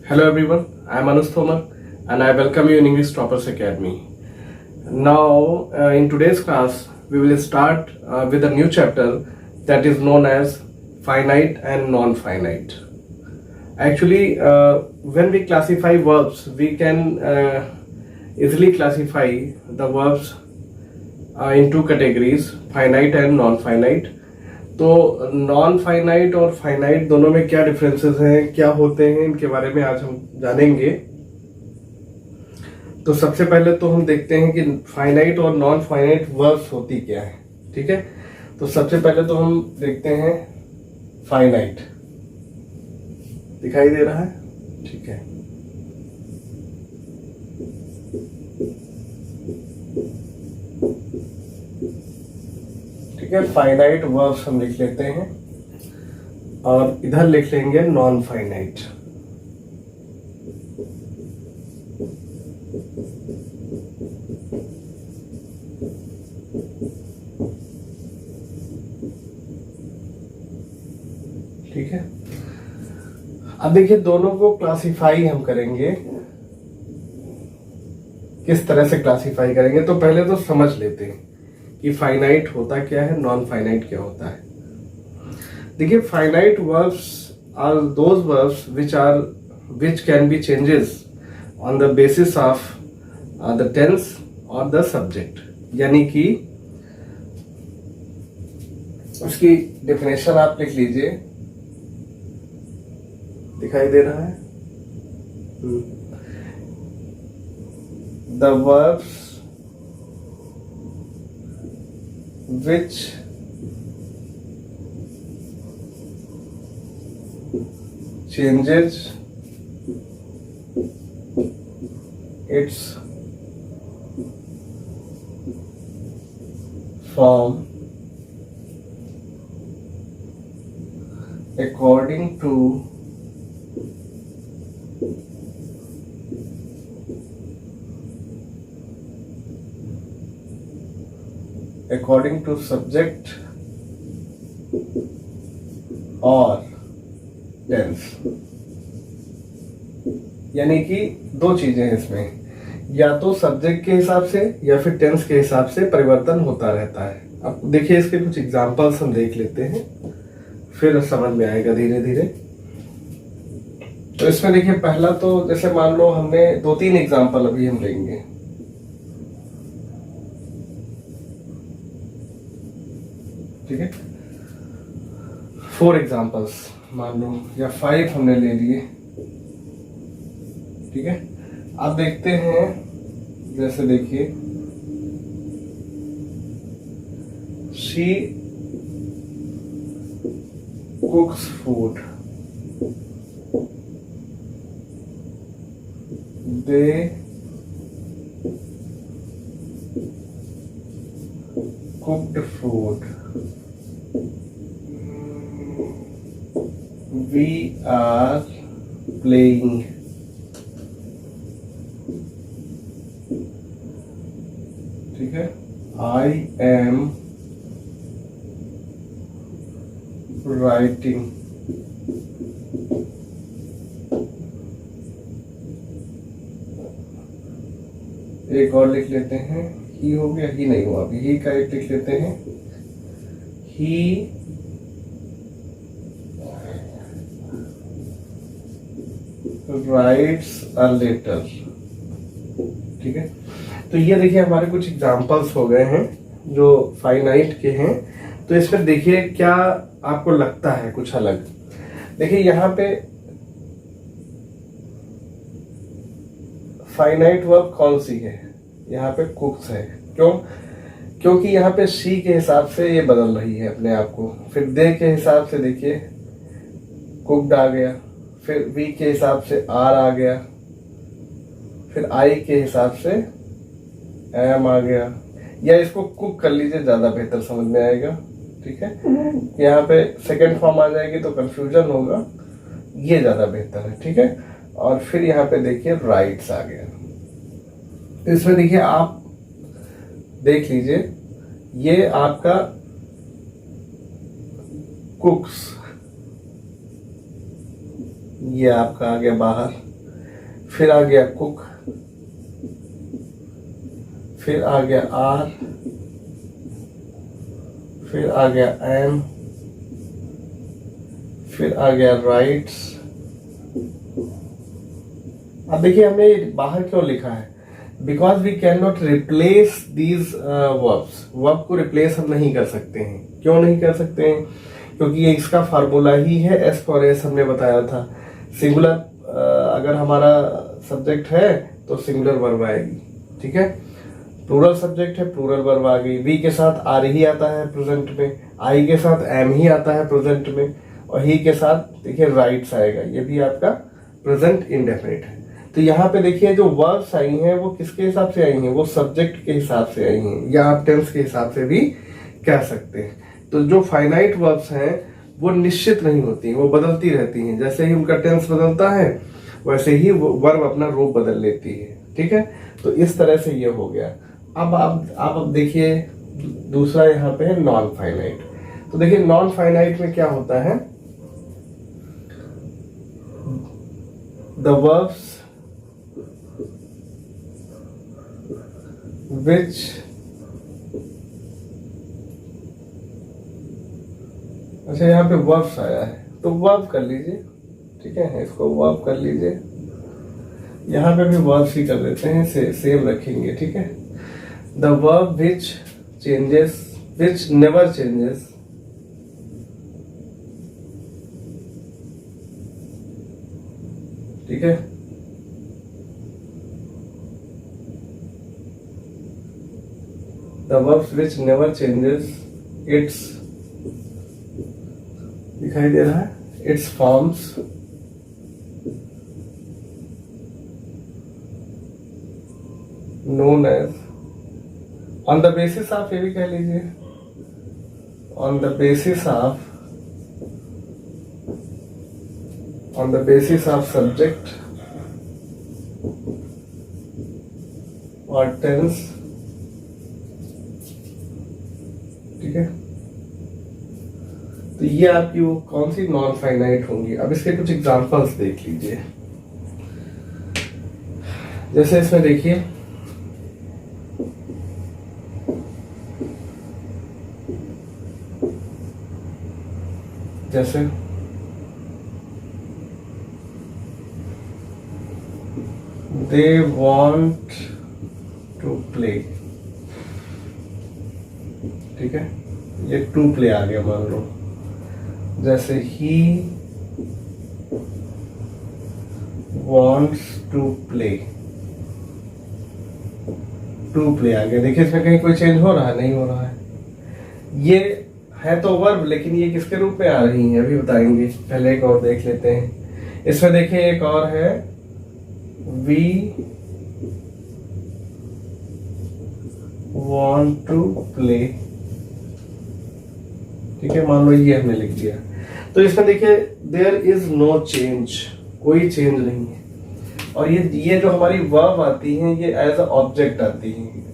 Hello everyone, I am Anush Thomar and I welcome you in English Toppers Academy. Now, in today's class, we will start with a new chapter that is known as finite and non-finite. Actually, when we classify verbs, we can easily classify the verbs in two categories, finite and non-finite. तो non finite और finite दोनों में क्या differences हैं, क्या होते हैं, इनके बारे में आज हम जानेंगे। तो सबसे पहले तो हम देखते हैं कि फाइनाइट और नॉन फाइनाइट वर्ब्स होती क्या है। ठीक है, तो सबसे पहले तो हम देखते हैं फाइनाइट। दिखाई दे रहा है? ठीक है, ठीक है। फाइनाइट वर्ब्स हम लिख लेते हैं और इधर लिख लेंगे नॉन फाइनाइट। ठीक है, अब देखिए दोनों को क्लासिफाई हम करेंगे। किस तरह से क्लासिफाई करेंगे, तो पहले तो समझ लेते हैं कि फाइनाइट होता क्या है, नॉन फाइनाइट क्या होता है। देखिए, finite verbs are those verbs which can be changes on the basis of the tense or the subject। यानी कि उसकी डेफिनेशन आप लिख लीजिए, दिखाई दे रहा है? The verbs which changes its form according to subject और टेंस। यानी कि दो चीजें हैं इसमें, या तो सब्जेक्ट के हिसाब से या फिर टेंस के हिसाब से परिवर्तन होता रहता है। अब देखिए, इसके कुछ एग्जांपल्स हम देख लेते हैं, फिर समझ में आएगा धीरे धीरे। तो इसमें देखिए, पहला तो जैसे मान लो हमने 2-3 एग्जांपल अभी हम लेंगे। ठीक है, 4 एग्जाम्पल्स मान लो, या 5 हमने ले लिए। ठीक है, अब देखते हैं। जैसे देखिए, she कुक्स food, they cooked food, we are playing। ठीक है, I am writing। एक और लिख लेते हैं, ही हो गया, ही नहीं हुआ अभी, ही का एक लिख लेते हैं, ही writes a letter। ठीक है, तो ये देखिए हमारे कुछ एग्जांपल्स हो गए हैं जो फाइनाइट के हैं। तो इसमें देखिए क्या आपको लगता है कुछ अलग। देखिए, यहाँ पे फाइनाइट वर्ब कौन सी है? यहाँ पे कुक्स है। क्यों? क्योंकि यहाँ पे शी के हिसाब से ये बदल रही है अपने आप को। फिर दे के हिसाब से देखिए कुक्ड आ गया, फिर वी के हिसाब से आर आ गया, फिर आई के हिसाब से एम आ गया। या इसको कुक कर लीजिए, ज्यादा बेहतर समझ में आएगा। ठीक है, यहाँ पे सेकंड फॉर्म आ जाएगी तो कंफ्यूजन होगा, ये ज्यादा बेहतर है। ठीक है, और फिर यहाँ पे देखिए राइट्स आ गया। तो इसमें देखिए आप देख लीजिए, ये आपका कुक्स, ये आपका आ गया बाहर, फिर आ गया कुक, फिर आ गया आर, फिर आ गया एम, फिर आ गया राइट्स। अब देखिए हमने बाहर क्यों लिखा है, because we can not replace these verbs. Verb को रिप्लेस हम नहीं कर सकते हैं। क्यों नहीं कर सकते हैं? क्योंकि ये इसका फार्मूला ही है एस फॉर एस, हमने बताया था। सिंगुलर अगर हमारा सब्जेक्ट है तो सिंगुलर वर्ब आएगी, ठीक है। प्लूरल सब्जेक्ट है, प्लूरल वर्ब आ गई। वी के साथ आर ही आता है प्रेजेंट में, आई के साथ एम ही आता है प्रेजेंट में, और ही के साथ देखिए राइट्स आएगा। ये भी आपका प्रेजेंट इंडेफिनिट है। तो यहाँ पे देखिए जो वर्ब्स आई हैं वो किसके हिसाब से आई हैं? वो सब्जेक्ट के हिसाब से आई हैं, या आप टेंस के हिसाब से भी कह सकते हैं। तो जो फाइनाइट वर्ब्स हैं वो निश्चित नहीं होती, वो बदलती रहती हैं। जैसे ही उनका टेंस बदलता है वैसे ही वर्ब अपना रूप बदल लेती है, ठीक है। तो इस तरह से ये हो गया। अब आप देखिए दूसरा यहाँ पे है नॉन फाइनाइट। तो देखिए नॉन फाइनाइट में क्या होता है, द वर्ब्स which अच्छा यहाँ पे वर्ब्स आया है तो वर्ब कर लीजिए, ठीक है, इसको वर्ब कर लीजिए। यहाँ पे भी वर्ब्स ही कर लेते हैं, सेम रखेंगे, ठीक है। The verb which changes, which never changes, ठीक है। The verbs which never changes its, दिखाई दे रहा है, its forms known as, on the basis of, ये भी कह लीजिए, on the basis of subject or tense, ठीक है। तो ये आपकी वो कौन सी नॉन फाइनाइट होंगी। अब इसके कुछ एग्जांपल्स देख लीजिए। जैसे इसमें देखिए जैसे दे वॉन्ट टू प्ले, ठीक है, ये टू प्ले आ गया मान लो। जैसे ही wants to play, to play आ गया। देखिए इसमें कहीं कोई चेंज हो रहा है? नहीं हो रहा है। ये है तो वर्ब, लेकिन ये किसके रूप में आ रही है अभी बताएंगे। पहले एक और देख लेते हैं। इसमें देखिए एक और है, वी वॉन्ट टू प्ले, ठीक है, मान लो ये हमने लिख दिया। तो इसमें देखिए देयर इज नो चेंज, कोई चेंज नहीं है। और ये जो हमारी वर्ब आती हैं ये एज अ ऑब्जेक्ट आती हैं,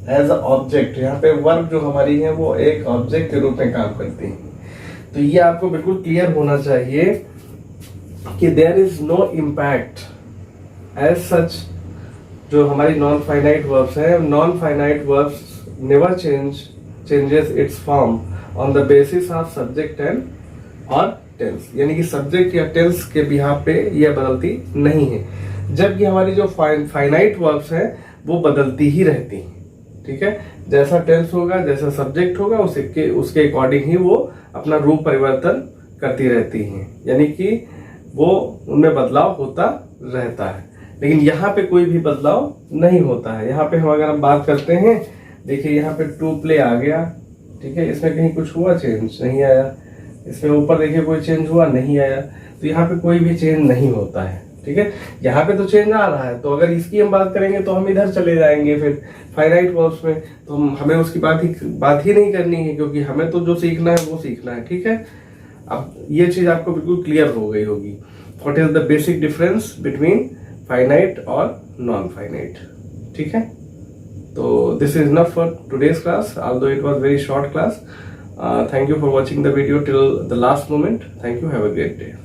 एज अ ऑब्जेक्ट। यहाँ पे वर्ब जो हमारी है वो एक ऑब्जेक्ट के रूप में काम करती है। तो ये आपको बिल्कुल क्लियर होना चाहिए कि there is no impact as such. जो हमारी नॉन फाइनाइट वर्ब्स है, non finite verbs never changes its form on the basis of subject and और टेंस, यानी कि सब्जेक्ट या टेंस के बिहाफ पे यह बदलती नहीं है। जबकि हमारी जो फाइनाइट वर्ब्स हैं वो बदलती ही रहती हैं, ठीक है। जैसा टेंस होगा, जैसा सब्जेक्ट होगा, उसके अकॉर्डिंग ही वो अपना रूप परिवर्तन करती रहती हैं, यानी कि वो उनमें बदलाव होता रहता है। लेकिन यहाँ पे कोई भी बदलाव नहीं होता है। यहाँ पे अगर हम बात करते हैं, देखिए यहाँ पे टू प्ले आ गया, ठीक है, इसमें कहीं कुछ हुआ चेंज? नहीं आया। इसमें ऊपर देखिए कोई चेंज हुआ? नहीं आया। तो यहाँ पे कोई भी चेंज नहीं होता है, ठीक है। यहाँ पे तो चेंज आ रहा है, तो अगर इसकी हम बात करेंगे तो हम इधर चले जाएंगे फिर फाइनाइट वर्ब्स में, तो हमें उसकी बात ही नहीं करनी है, क्योंकि हमें तो जो सीखना है वो सीखना है, ठीक है। अब ये चीज आपको बिल्कुल क्लियर हो गई होगी, what is the basic difference between finite और नॉन फाइनाइट, ठीक है। तो this is enough for today's class, although it was very short class. Thank you for watching the video till the last moment. Thank you. Have a great day.